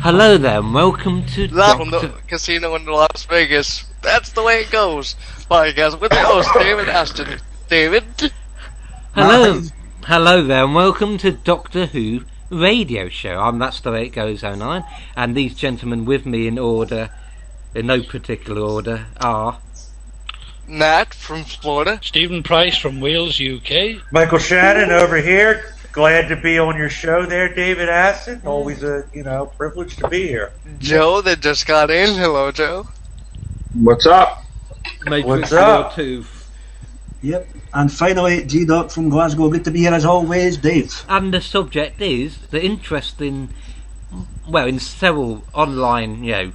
Hello there, and welcome to Live from the casino in Las Vegas. That's the way it goes. Podcast with the host, David Ashton. David? Hello there, and welcome to Doctor Who Radio Show. I'm That's the Way It Goes 09, and these gentlemen with me in order, in no particular order, are... Matt from Florida. Stephen Price from Wales, UK. Michael Shannon over here. Glad to be on your show there, David Aston. Always a, privilege to be here. Joe that just got in. Hello, Joe. What's up? What's up? Tooth. Yep. And finally, G-Doc from Glasgow. Good to be here as always, Dave. And the subject is the interest in several online,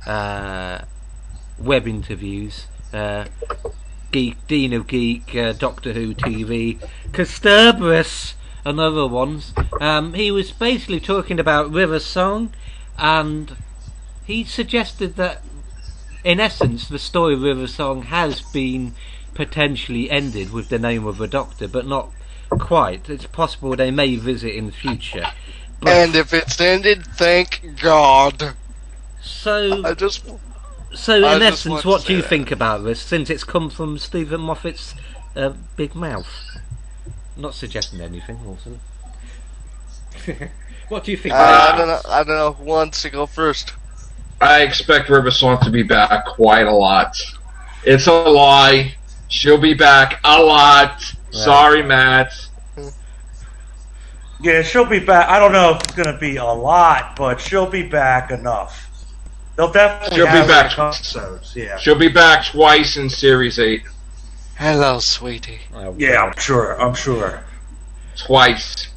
web interviews. Dean of Geek, Doctor Who TV, Kersterberus, and other ones. He was basically talking about River Song, and he suggested that, in essence, the story of River Song has been potentially ended with the name of a Doctor, but not quite. It's possible they may visit in the future. But and if it's ended, thank God. So, in essence, what do you think about this, since it's come from Stephen Moffat's big mouth? Not suggesting anything, also. What do you think? I don't know who wants to go first. I expect River Song to be back quite a lot. It's a lie. She'll be back a lot. Right. Sorry, Matt. Yeah, she'll be back. I don't know if it's going to be a lot, but she'll be back enough. They'll definitely have episodes. Yeah. She'll be back twice in Series 8. Hello, sweetie. Yeah, I'm sure. Twice.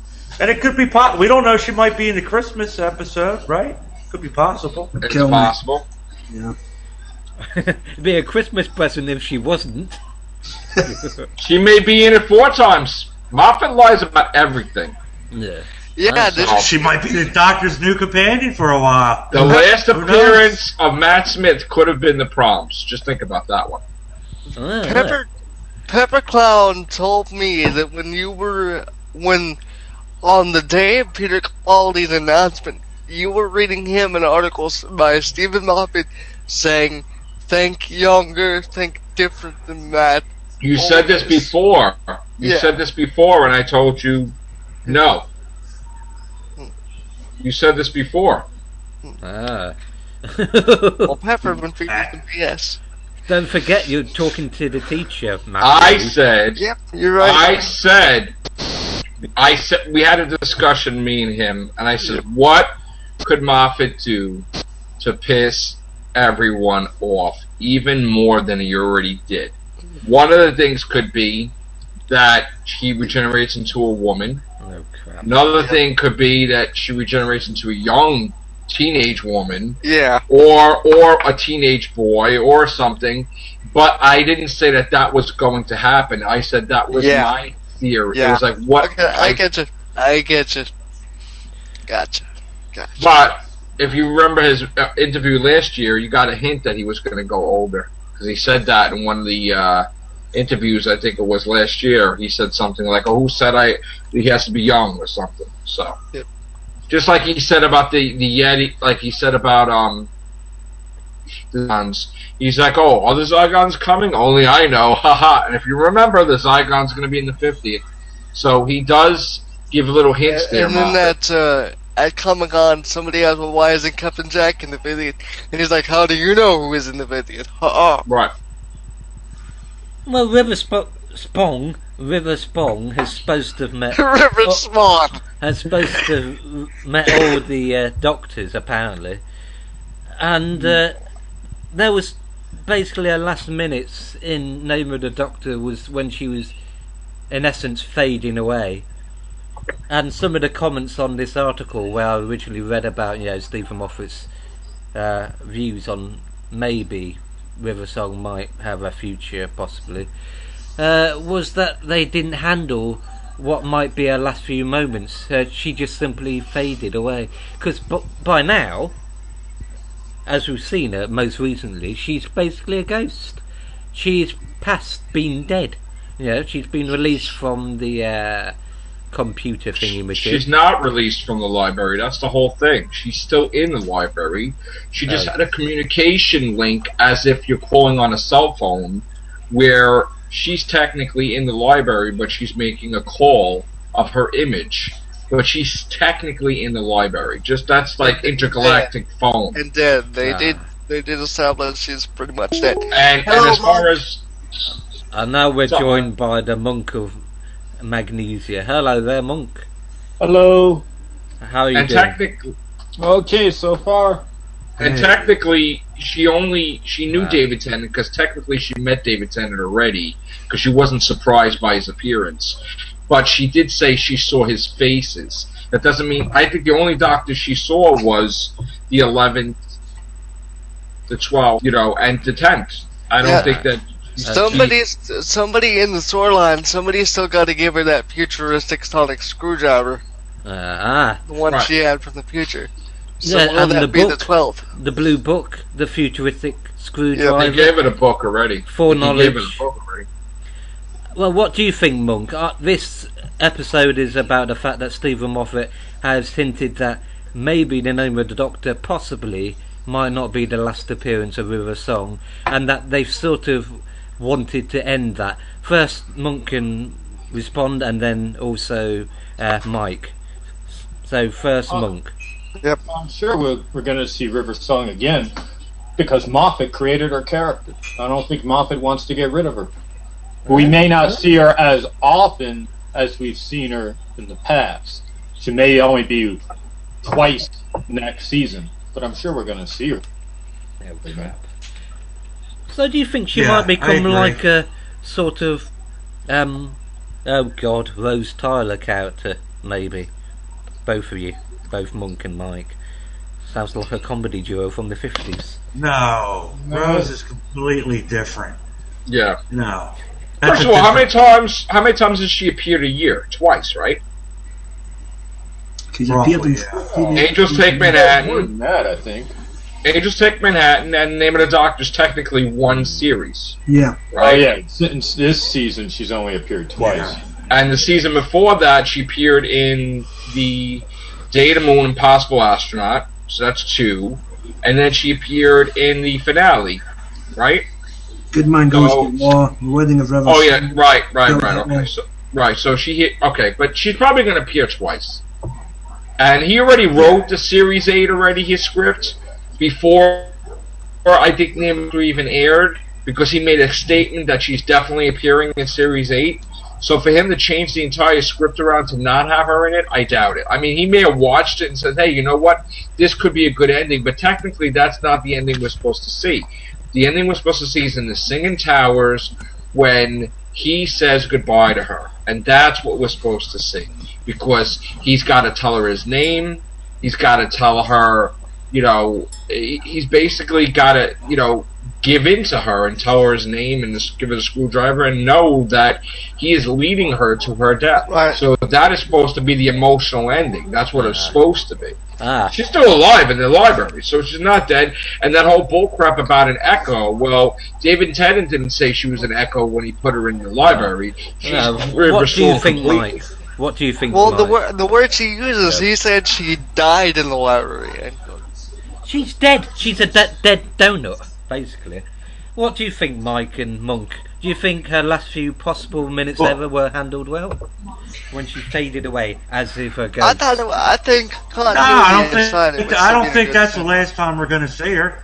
And it could be we don't know, she might be in the Christmas episode, right? Could be possible. It's possible. Yeah. It'd be a Christmas present if she wasn't. She may be in it 4 times. Moffat lies about everything. Yeah. Yeah, she might be the Doctor's new companion for a while. The last appearance of Matt Smith could have been the Proms. Just think about that one. Pepper Clown told me that when on the day of Peter Capaldi's announcement, you were reading him an article by Stephen Moffat saying, "Think younger, think different than Matt." You said this before. You said this before, and I told you no. You said this before. Well, Pepper been feeding BS. Don't forget you're talking to the teacher, Matt. I said... Yep, you're right. I said we had a discussion, me and him, and I said, what could Moffat do to piss everyone off, even more than he already did? One of the things could be that he regenerates into a woman. Oh, crap. Another thing could be that she regenerates into a young teenage woman. Yeah. Or a teenage boy or something. But I didn't say that was going to happen. I said that was my theory. Yeah. It was like, what? Okay, I get you. Gotcha. But if you remember his interview last year, you got a hint that he was going to go older. Because he said that in one of the interviews, I think it was last year. He said something like, "Oh, who said he has to be young," or something. So, just like he said about the Yeti, like he said about the Zygons. He's like, "Oh, are the Zygons coming? Only I know, haha." And if you remember, the Zygon's going to be in the 50th. So he does give little hints there. And then at Comic-Con, somebody asked, "Well, why isn't Captain Jack in the 50th?" And he's like, "How do you know who is in the 50th?" Right. Well, River Spong is supposed to have met... River Spawn! Has supposed to have met all the doctors, apparently. And there was basically her last minutes in Name of the Doctor was when she was, in essence, fading away. And some of the comments on this article, where I originally read about, Stephen Moffat's views on maybe River Song might have a future, possibly, was that they didn't handle what might be her last few moments. She just simply faded away. Because by now, as we've seen her most recently, she's basically a ghost. She's past being dead. She's been released from the computer thingy She's not released from the library. That's the whole thing. She's still in the library. She just had a communication link as if you're calling on a cell phone, where she's technically in the library, but she's making a call of her image. But she's technically in the library. Just that's like intergalactic phone. And dead. They did establish she's pretty much dead. And as far as And now we're joined by the monk of Magnesia. Hello there, monk. Hello. How are you doing? technically, Okay, so far. and technically, she knew David Tennant because technically she met David Tennant already because she wasn't surprised by his appearance. But she did say she saw his faces. That doesn't mean. I think the only doctor she saw was the 11th, the 12th, and the 10th. I don't think that. Somebody in the storyline, somebody still got to give her that futuristic sonic screwdriver. The one she had from the future. So will that be the 12th? The blue book, the futuristic screwdriver. They gave it a book already. Foreknowledge. He gave it a book already. Well, what do you think, Monk? This episode is about the fact that Stephen Moffat has hinted that maybe the name of the Doctor possibly might not be the last appearance of River Song, and that they've sort of wanted to end that. First, Monk can respond, and then also Mike. So first, Monk. Yep. I'm sure we're going to see River Song again because Moffat created her character. I don't think Moffat wants to get rid of her. We may not see her as often as we've seen her in the past. She may only be twice next season, but I'm sure we're going to see her. So do you think she might become like a sort of Rose Tyler character, maybe? Both of you, both Monk and Mike. Sounds like a comedy duo from the 50s. No, Rose is completely different. Yeah. No. First of all, how many times has she appeared a year? Twice, right? She's appeared in Angels Take Manhattan. More than that, I think. Angels Take Manhattan and Name of the Doctor is technically one series. Yeah. Right? Oh, yeah. Since this season, she's only appeared twice. Yeah. And the season before that, she appeared in the Day to Moon Impossible Astronaut, so that's 2. And then she appeared in the finale, right? Good Man Goes to War, The Wedding of River. Oh yeah, right. Okay, so she hit. Okay, but she's probably going to appear twice. And he already wrote the Series 8 already, his script, before I think Name even aired, because he made a statement that she's definitely appearing in Series 8. So for him to change the entire script around to not have her in it, I doubt it. I mean, he may have watched it and said, hey, you know what? This could be a good ending, but technically that's not the ending we're supposed to see. The ending we're supposed to see is in the Singing Towers when he says goodbye to her. And that's what we're supposed to see. Because he's got to tell her his name. He's got to tell her, he's basically got to, give in to her and tell her his name and give her the screwdriver and know that he is leading her to her death. Right. So that is supposed to be the emotional ending. That's what it's supposed to be. Ah. She's still alive in the library, so she's not dead. And that whole bullcrap about an echo, well, David Tennant didn't say she was an echo when he put her in the library. What do you think, Mike? What do you think, Well, Mike? the word she uses, he said she died in the library. She's dead. She's a dead donut, basically. What do you think, Mike and Monk? Do you think her last few possible minutes ever were handled well? When she faded away as if her ghost. I think. I don't think that's the last time we're going to see her.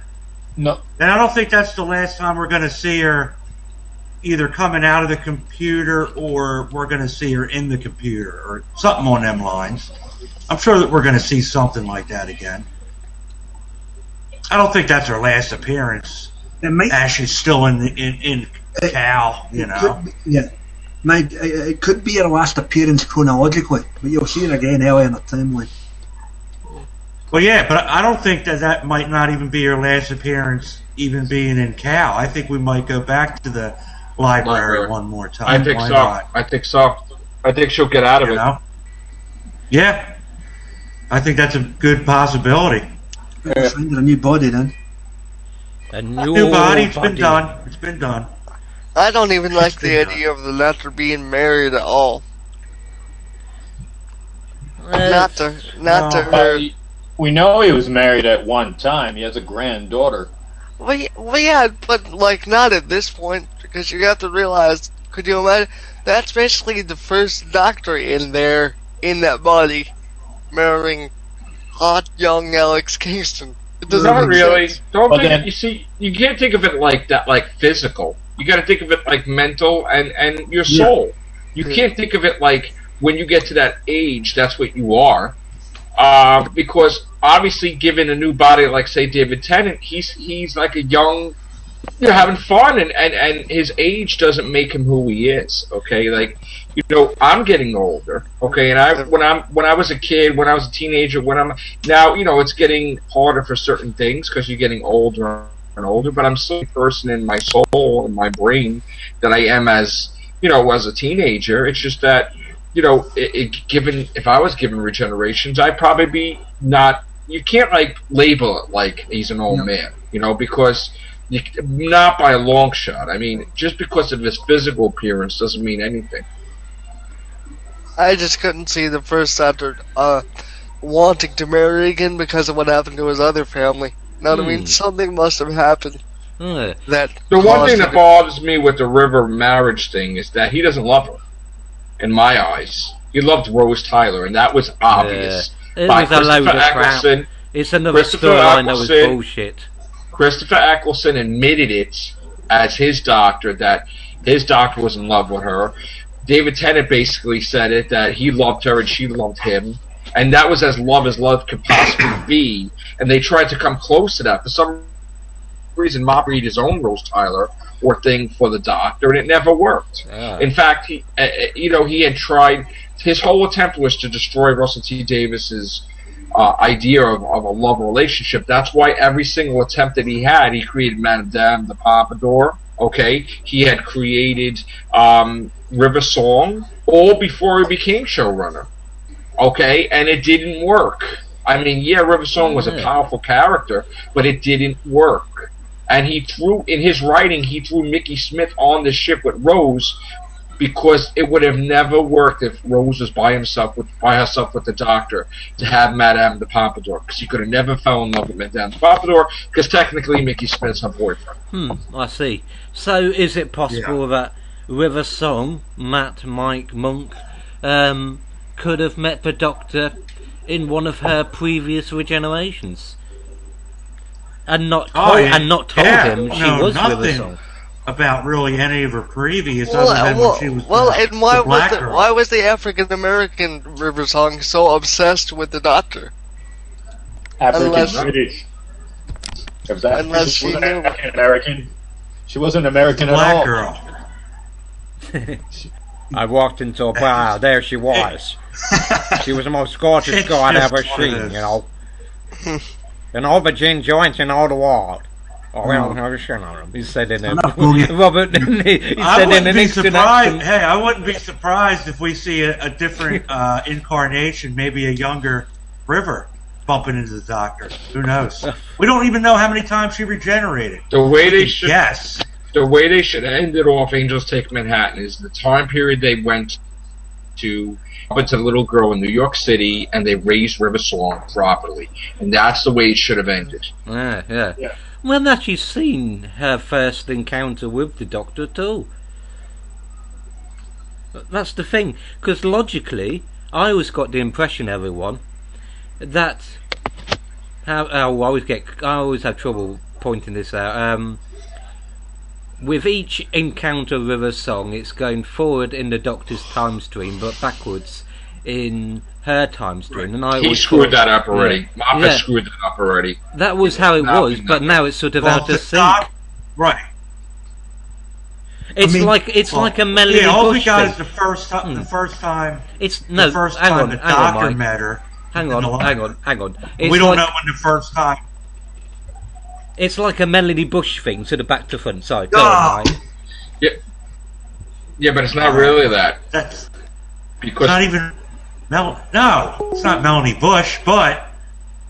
No. And I don't think that's the last time we're going to see her either coming out of the computer or we're going to see her in the computer or something on them lines. I'm sure that we're going to see something like that again. I don't think that's her last appearance. Ash is still in Cal, Mike, it could be her last appearance chronologically, but you'll see her again early in the timeline. Well, yeah, but I don't think that might not even be her last appearance, even being in Cal. I think we might go back to the library one more time. I think Why so. not? I think so. I think she'll get out of it. Yeah. I think that's a good possibility. Find her a new body then. A new body. It's been done. It's been done. I don't even like the idea of the letter being married at all. Not to No. her. We know he was married at one time. He has a granddaughter. Well, yeah, but like not at this point, because you have to realize. Could you imagine? That's basically the first doctor in there in that body, marrying hot young Alex Kingston. It doesn't Not make really. sense. Don't But think. then- You see, you can't think of it like that, like physical. You got to think of it like mental and your soul. You can't think of it like when you get to that age, that's what you are. Because obviously, given a new body like say David Tennant, he's like a young, having fun, and his age doesn't make him who he is. Okay, like I'm getting older. Okay, and when I was a kid, when I was a teenager, when I'm now, it's getting harder for certain things because you're getting older and older. But I'm still a person in my soul and my brain that I am as as a teenager. It's just that. Given if I was given regenerations, I'd probably be not. You can't like label it like he's an old man, because not by a long shot. I mean, just because of his physical appearance doesn't mean anything. I just couldn't see the first doctor wanting to marry again because of what happened to his other family. You know what I mean? Something must have happened. That The one thing caused that bothers me with the River marriage thing is that he doesn't love her. In my eyes, he loved Rose Tyler, and that was obvious. It By was a load of Christopher crap. Eccleston. It's another Christopher storyline that was Eccleston. bullshit. Christopher Eccleston admitted it as his doctor, that his doctor was in love with her. David Tennant basically said it, that he loved her and she loved him. And that was as love could possibly be. And they tried to come close to that. For some reason, Moffat made his own Rose Tyler or thing for the doctor, and it never worked. In fact, he had tried. His whole attempt was to destroy Russell T Davis's idea of a love relationship. That's why every single attempt that he had, he created Madame the Pompadour. Okay, he had created River Song, all before he became showrunner. Okay, and it didn't work. I mean, River Song was a powerful character, but it didn't work. And in his writing, he threw Mickey Smith on the ship with Rose because it would have never worked if Rose was by herself with the doctor to have Madame de Pompadour, because he could have never fell in love with Madame de Pompadour, because technically Mickey Smith's her boyfriend. I see. So is it possible that River Song, Mike Monk, could have met the Doctor in one of her previous regenerations? And not told him she was River Song. About really any of her previous, Well, other than when she was and why the black girl. why was the African American River Song so obsessed with the Doctor? African British. Unless she wasn't knew. African American. She wasn't American at black all. girl. I walked into a bar, there she was. She was the most gorgeous It's girl I'd just ever what it seen, is. And all the gin joints in all the world. Oh, well, never sure on him. He said in I'm not going Robert, he I said in wouldn't an be instant surprised. accent. Hey, I wouldn't be surprised if we see a different incarnation, maybe a younger River bumping into the Doctor. Who knows? We don't even know how many times she regenerated. The way they should end it off Angels Take Manhattan is the time period they went to the little girl in New York City, and they raised River Song properly, and that's the way it should have ended. Yeah. Well, that she's seen her first encounter with the Doctor too. That's the thing, because logically, I always got the impression, everyone, that I always have trouble pointing this out. With each encounter River Song, it's going forward in the Doctor's time stream, but backwards in her time stream. And He screwed that up already. Moffat screwed that up already. That was how it was, but now it's sort of out of sync. Right. It's like a Melody all Bush we got thing. is the first time. The first time hang the on, Doctor Mike. met her. Hang on. It's We don't like, know when the first time. It's like a Melody Bush thing, sort of back to front. Sorry, go on, Mike. Yeah, but it's not really that. That's because it's not even no, it's not Melanie Bush, but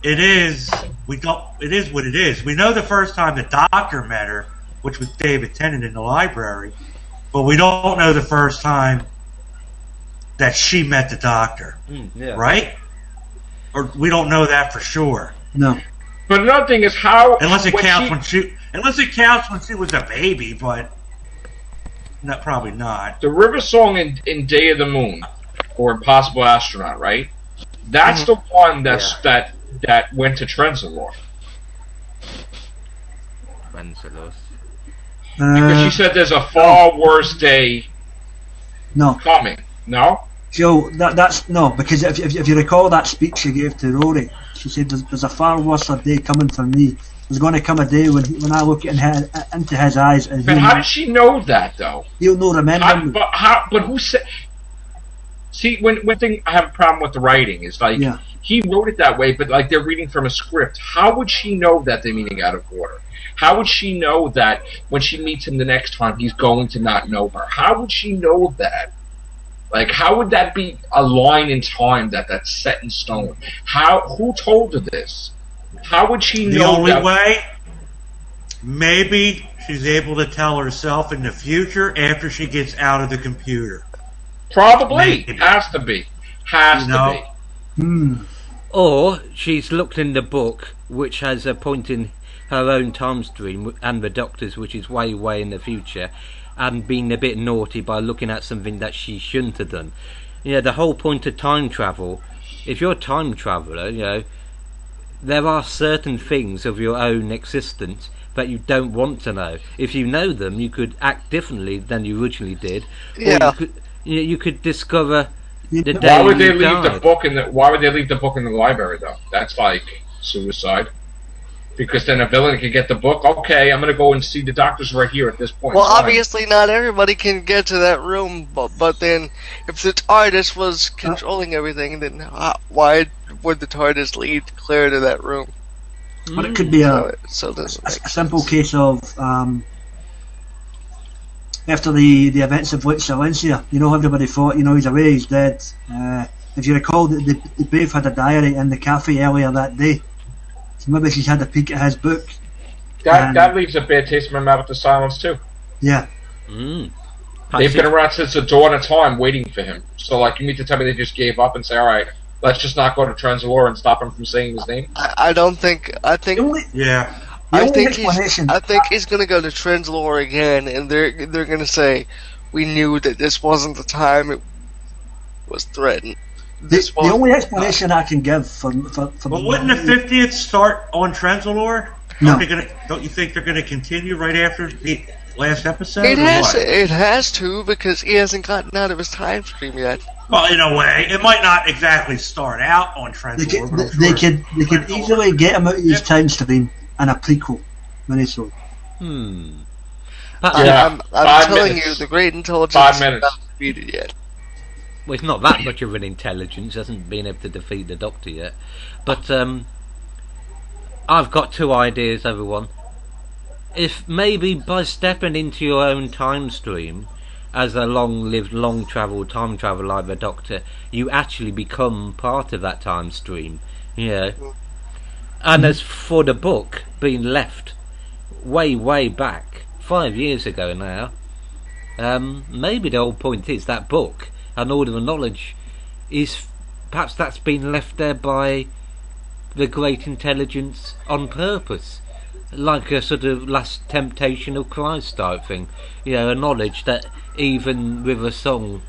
it is. It is what it is. We know the first time the Doctor met her, which was David Tennant in the library, but we don't know the first time that she met the Doctor. Yeah. Right? or we don't know that for sure. No. But another thing is how Unless it counts when she was a baby, but not probably not. the River Song in Day of the Moon or Impossible Astronaut, right? That's the one that went to Trenzalore. Because she said there's a far worse day coming. No? Joe, that's no, because if you recall that speech she gave to Rory, she said there's a far worse day coming for me. There's going to come a day when I look into his eyes. And but how did she know that, though? He'll know, remember me. But who said... See, one thing I have a problem with the writing is, like, he wrote it that way, but, like, they're reading from a script. How would she know that they're meaning out of order? How would she know that when she meets him the next time, he's going to not know her? How would she know that? Like, how would that be a line in time that's set in stone? Who told her this? How would she know? The only way, maybe she's able to tell herself in the future after she gets out of the computer. Probably. Maybe. Has to be. Or she's looked in the book, which has a point in her own time stream and the Doctor's, which is way, way in the future, and been a bit naughty by looking at something that she shouldn't have done. You know, the whole point of time travel, if you're a time traveller, you know, there are certain things of your own existence that you don't want to know. If you know them, you could act differently than you originally did. Yeah. Or you could discover the day Why would they you leave died. the book Why would they leave the book in the library, though? That's like suicide. Because then a villain can get the book. Okay, I'm going to go and see the Doctor's right here at this point. Well, obviously not everybody can get to that room, but then if the TARDIS was controlling everything, then why would the TARDIS lead Claire to that room? But it could be a simple case of after the events of Witch Silencia, you know, everybody thought, you know, he's away, he's dead. If you recall, they both had a diary in the cafe earlier that day. So maybe she's had a peek at his book. That leaves a bad taste in my mouth with the silence, too. Yeah. They've been around since the dawn of time waiting for him. So, like, you mean to tell me they just gave up and say, alright, let's just not go to Trenzalore and stop him from saying his name? I think he's going to go to Trenzalore again, and they're going to say, we knew that this wasn't the time it was threatened. The only explanation I can give for But wouldn't the 50th start on Trenzalore? No. Don't you think they're going to continue right after the last episode? It has to, because he hasn't gotten out of his time stream yet. Well, in a way, it might not exactly start out on Trenzalore. They could easily get him out of his time stream in a prequel minisode. I'm telling you, the great intelligence is not defeated yet. Well, it's not that much of an intelligence, hasn't been able to defeat the Doctor yet. But I've got two ideas, everyone. If maybe by stepping into your own time stream as a long-lived, long-travelled time traveller like the Doctor, you actually become part of that time stream. Yeah. And as for the book being left way, way back, 5 years ago now, maybe the whole point is that book and all of the knowledge is perhaps that's been left there by the great intelligence on purpose, like a sort of last temptation of Christ type thing. You know, a knowledge that even with a song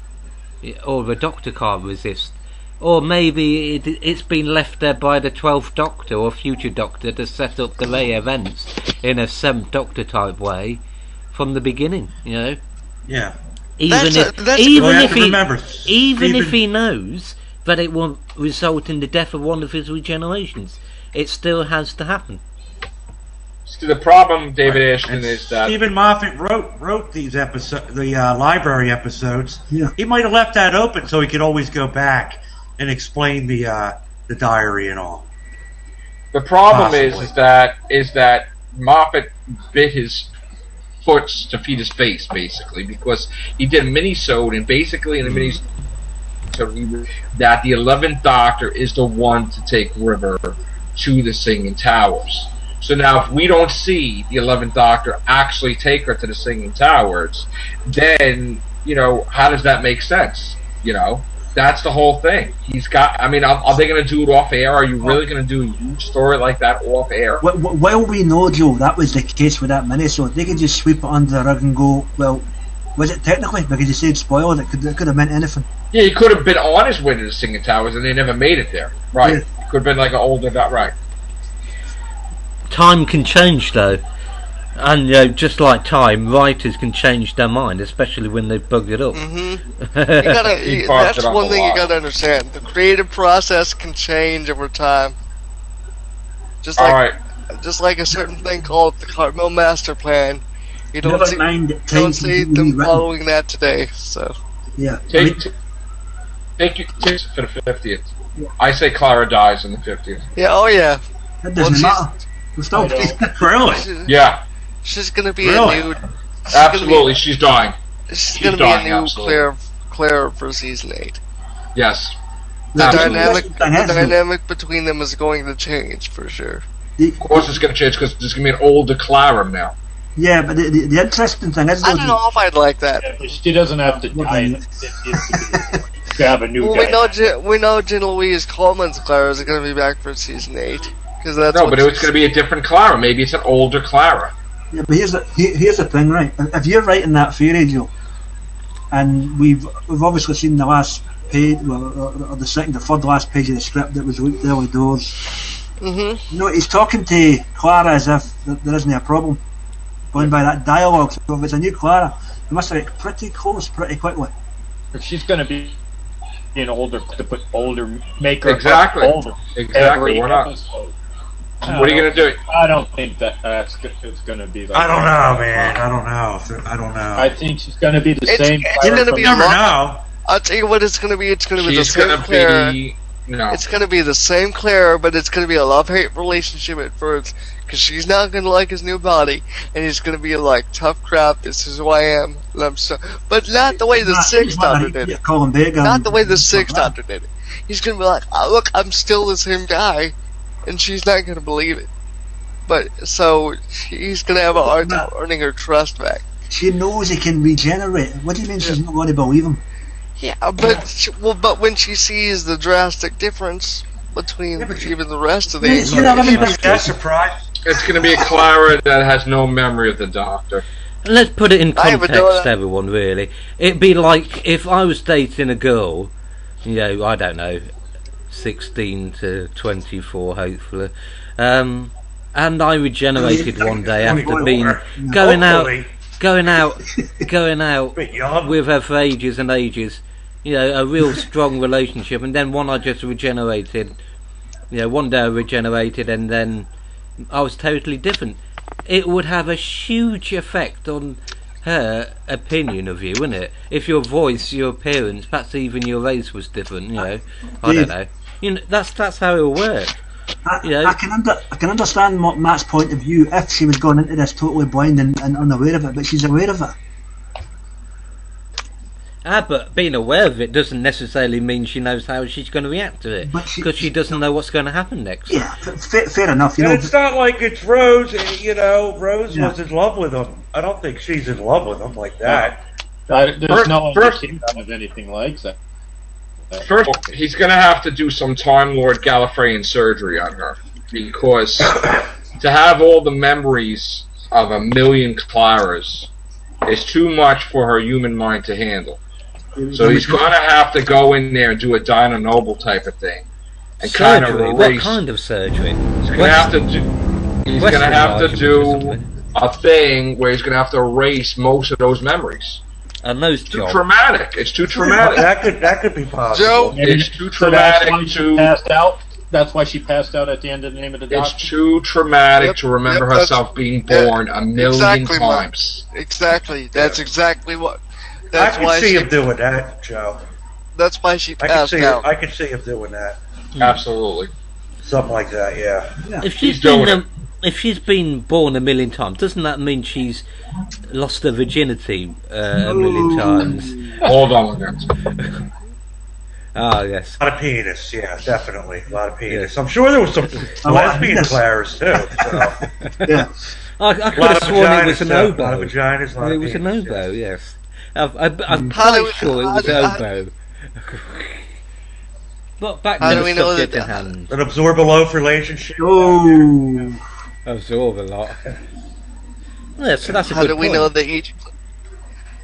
or the Doctor can't resist. Or maybe it's been left there by the 12th Doctor or future Doctor to set up delay events in a 7th Doctor type way from the beginning, you know. Yeah. Even if he knows that it won't result in the death of one of his regenerations, it still has to happen. See, the problem, David Ashton, is that Stephen Moffat wrote these episodes, the library episodes. Yeah. He might have left that open so he could always go back and explain the diary and all. the problem is that Moffat bit his foot to feed his face, basically, because he did a mini-sode, and basically in the mini-sode that the 11th Doctor is the one to take River to the Singing Towers. So now if we don't see the 11th Doctor actually take her to the Singing Towers, then, you know, how does that make sense? You know? That's the whole thing. He's got. I mean, are they going to do it off air? Are you really going to do a huge story like that off air? Well, we know, Joe, that was the case with that minisode. They could just sweep it under the rug and go, well, was it technically? Because you said spoiled, it could have meant anything. Yeah, he could have been on his way to the Singing Towers, and they never made it there. Right? Yeah. It could have been like an older. Right. Time can change, though. And, just like time, writers can change their mind, especially when they bug it up. That's one thing you gotta understand. The creative process can change over time. Just like a certain thing called the Carmel Master Plan. You don't see them following that today. So yeah. Take you for the 50th. I say Clara dies in the 50th. Yeah. Oh yeah. That doesn't matter. We're still Really? Yeah. She's gonna be Really? a new. Absolutely, she's dying. She's gonna be a new Claire for season 8. Yes. The Absolutely. dynamic between them is going to change for sure. Of course, it's going to change because there's going to be an older Clara now. Yeah, but the interesting thing is, I don't know if I'd like that. Yeah, but she doesn't have to die to have a new guy. We know Jean Louise Coleman's Clara is going to be back for season 8 because that's but it's going to be a different Clara. Maybe it's an older Clara. Yeah, but here's the thing, right? If you're writing that fairy tale, and we've obviously seen the last page, or the second or third last page of the script that was leaked early doors. Mm-hmm. You know, he's talking to Clara as if there isn't a problem, going by that dialogue. So if it's a new Clara, they must have get pretty close pretty quickly. If she's going to be an older, to put older, make her Exactly. older. Exactly. Why not? Episode. What are you going to do? I don't think it's going to be like I don't know, man. I don't know. I think she's going to be the same. It's going to be You never know. I'll tell you what it's going to be. It's going to be the She's same going Claire. to be... No. It's going to be the same Claire, but it's going to be a love-hate relationship at first. Because she's not going to like his new body. And he's going to be like, tough crap, this is who I am. And I'm so... But not the way the Sixth Doctor did it. Not the way the Sixth Doctor did it. He's going to be like, oh, look, I'm still the same guy. And she's not going to believe it. But, so, he's going to have a hard time earning her trust back. She knows he can regenerate. What do you mean she's not going to believe him? Yeah, but when she sees the drastic difference between even the rest of the That's surprised. It's going to be a Clara that has no memory of the Doctor. Let's put it in context, everyone, really. It'd be like if I was dating a girl, I don't know, 16 to 24, hopefully, and I regenerated one day after being going out with her for ages and ages, a real strong relationship, and then one I just regenerated, one day I regenerated and then I was totally different. It would have a huge effect on her opinion of you, wouldn't it? If your voice, your appearance, perhaps even your race was different, I don't know. That's how it'll work. I can understand Matt's point of view if she was going into this totally blind and unaware of it, but she's aware of it. But being aware of it doesn't necessarily mean she knows how she's going to react to it, because she doesn't know what's going to happen next. Yeah, fair enough. It's not like it's Rose. Rose was in love with him. I don't think she's in love with him like that. There's no indication of anything like that. First, he's going to have to do some Time Lord Gallifreyan surgery on her, because to have all the memories of a million Claras is too much for her human mind to handle. So he's going to have to go in there and do a Dinah Noble type of thing, and kind of erase. What kind of surgery? He's going to have to do. He's going to have to do a thing where he's going to have to erase most of those memories. And those too traumatic. It's too traumatic. That could be possible. Joe, it's too traumatic passed out. That's why she passed out at the end of the Name of the Doctor. It's too traumatic to remember herself being born a million times. Exactly. That's exactly what. I can see him doing that, Joe. That's why she passed out. I can see him doing that. Absolutely. Something like that, yeah. If she's been born a million times, doesn't that mean she's lost her virginity a million times? Hold on with that. Ah, yes. A lot of penis, yeah, definitely. A lot of penis. Yes. I'm sure there was some lesbian Claras, too. So. Yeah. I could have sworn it was an oboe. A lot of vaginas, a lot it was of an penis, oboe, yes. I'm quite sure it was oboe. But back How to do the we know subject that- at hand. An absorb a loaf relationship. Oh, Absorb a lot. Yeah, so that's a How good do we point. know that each?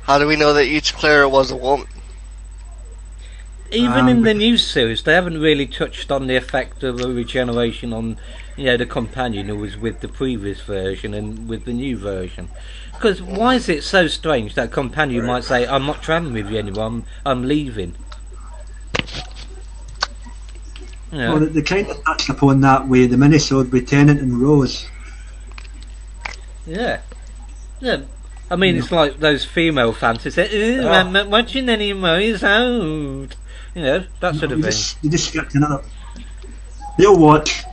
How do we know that each Clara was a woman? Even in the new series, they haven't really touched on the effect of a regeneration on, the companion who was with the previous version and with the new version. Because why is it so strange that a companion might say, "I'm not travelling with you anymore. I'm leaving." well, they kind of touched upon that with the minisode with Tennant and Rose. Yeah. I mean, it's like those female fans who say, "Ooh, I'm not watching anymore. It's out." That sort of You thing. just skipped another. They'll watch.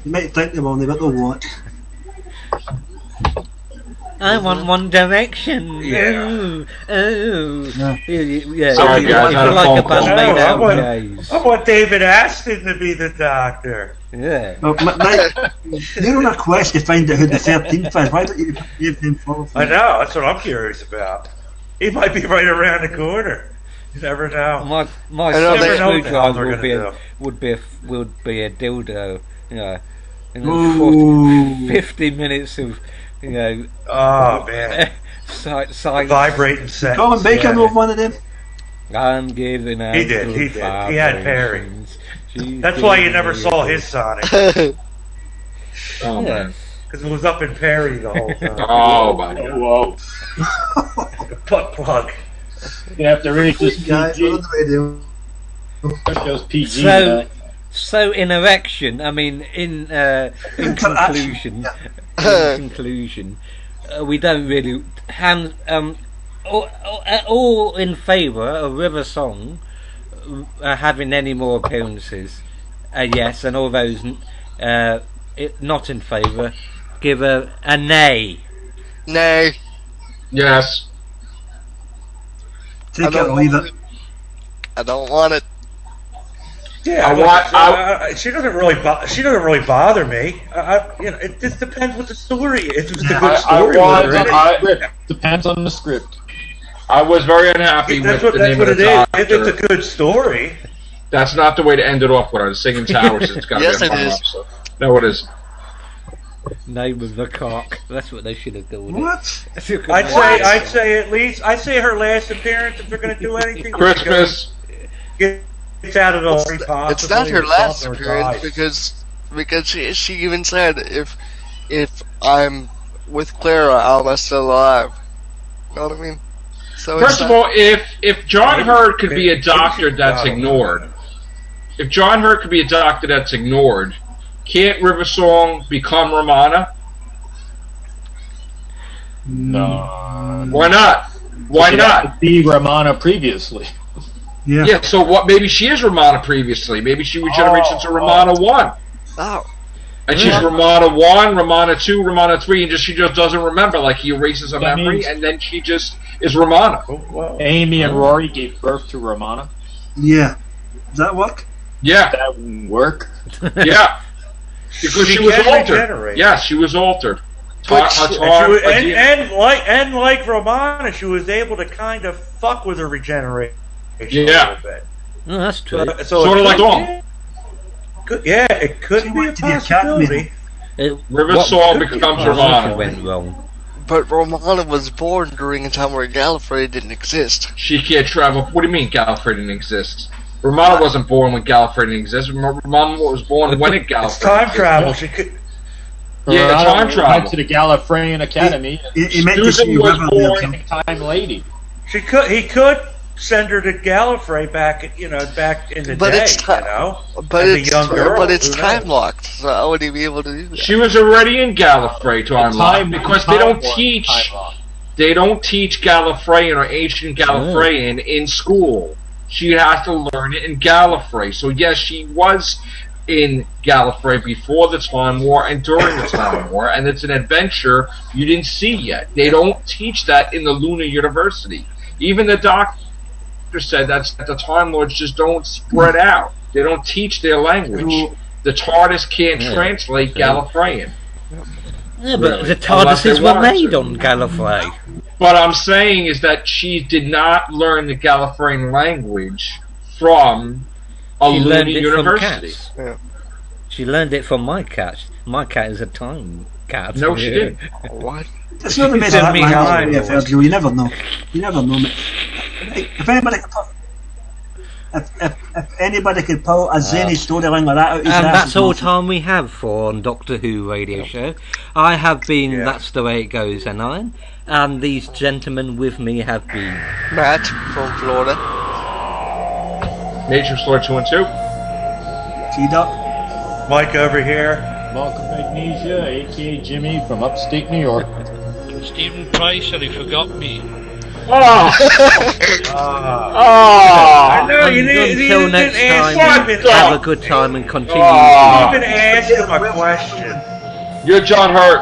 You might think they will, but they'll watch. I want One Direction. Yeah. Oh. Yeah. Sorry, you guys, I had feel a like phone a call. band made I out want- guys. I want David Aston to be the Doctor. Yeah. Well, you're on a quest to find out who the 13th is. Why don't you give them forward? I know. That's what I'm curious about. He might be right around the corner. You never know. My I know sonic they- screwdriver they're would be gonna would be a dildo. And then Ooh. 50 minutes of Oh man, science. vibrating sex. Colin Bacon wrote one of them. I'm giving out. He did, good he did. He had Perry. vibrations. She's That's why you giving never me saw a- his Sonic, Oh Yeah. man. because it was up in Perry the whole time. Oh my god. Whoa. The butt plug. You have to read this Guys, PG. on the radio. That show's PG. So, so in erection, I mean, in conclusion, we don't really all in favour of River Song having any more appearances. Yes, and all those not in favour give a nay. Nay. Yes. Take it or leave it. I don't want it. Yeah, she doesn't really. She doesn't really bother me. It just depends what the story is. If it's a good story, Depends on the script. I was very unhappy that's with what the name it of the is. Doctor. If it's a good story, That's not the way to end it off with a singing towers. It's got to Yes, be a it fun is. episode. No, it is. Name of the cock. That's what they should have called it. What? I'd say at least her last appearance, if they're going to do anything, Christmas. It's out of the way possible. It's not her or last something, or appearance dies. because she even said if I'm with Clara, I'm still alive. You know what I mean? So First of all, if John Hurt could be a doctor that's ignored, if John Hurt could be a doctor that's ignored, can't River Song become Romana? No. Why not? Why She'd not? have to be Ramana previously. Yeah. Yeah, so what? Maybe she is Romana previously. Maybe she regenerates into Romana 1. oh, And she's Romana 1, Romana 2, Romana 3, and she just doesn't remember. Like, he erases a That memory, means- and then she just is Romana. Well, Amy and Rory gave birth to Ramana. Yeah. Does that work? Yeah, That wouldn't work. yeah. Because she She was can altered. regenerate. Yes, she was altered. But she- and like Romana, she was able to kind of fuck with her regeneration a Yeah. little bit. Oh, that's true. So Sort it of like could- Dawn. Yeah, it could She be a went to the academy. possibility. River What- Song becomes what Romana. went wrong? but Romana was born during a time where Gallifrey didn't exist. She can't travel. What do you mean Gallifrey didn't exist? Romana wasn't born when Gallifrey didn't exist. Romana was born when it Gallifrey It's time existed. travel. She could. Yeah, Ramana time went travel. to the Gallifreyan Academy. He meant to Susan see was River born- there. Time lady. He could send her to Gallifrey back in the But day. it's ti- But As a it's young girl, but it's who time knows? locked. So how would he be able to do that? She was already in Gallifrey to unlock Time- because time they don't warp, teach. time lock. They don't teach Gallifreyan or ancient Gallifreyan in school. She has to learn it in Gallifrey. So yes, she was in Gallifrey before the Time War and during the Time War, and it's an adventure you didn't see yet. They don't teach that in the Lunar University. Even the Doctor said that the Time Lords just don't spread out. They don't teach their language. The TARDIS can't Yeah. translate Gallifreyan. Yeah, but Really? the Unless they TARDISes were wanted made to. on Gallifrey. What I'm saying is that she did not learn the Gallifreyan language from A She learned loony it university. from cats. Yeah. She learned it from my cat. My cat is a time cat. No, she didn't. What? It's not the best Send that me man high. is, Virgil. You never know. You never know. If anybody could pull, if anybody could pull a zany storyline like that out of his And ass, that's it's all Moffat. time we have for on Doctor Who radio show. I have been Yeah. That's the Way It Goes, and these gentlemen with me have been. Matt from Florida. Nature Store 2 and 2. T-Duck. Mike over here. Malcolm Magnesia, aka Jimmy from upstate New York. Stephen Price, and he forgot me. Oh! I know you didn't, Until you next didn't ask time, Steven. have a good time and continue. Oh. Steven asked him a question. You're John Hurt.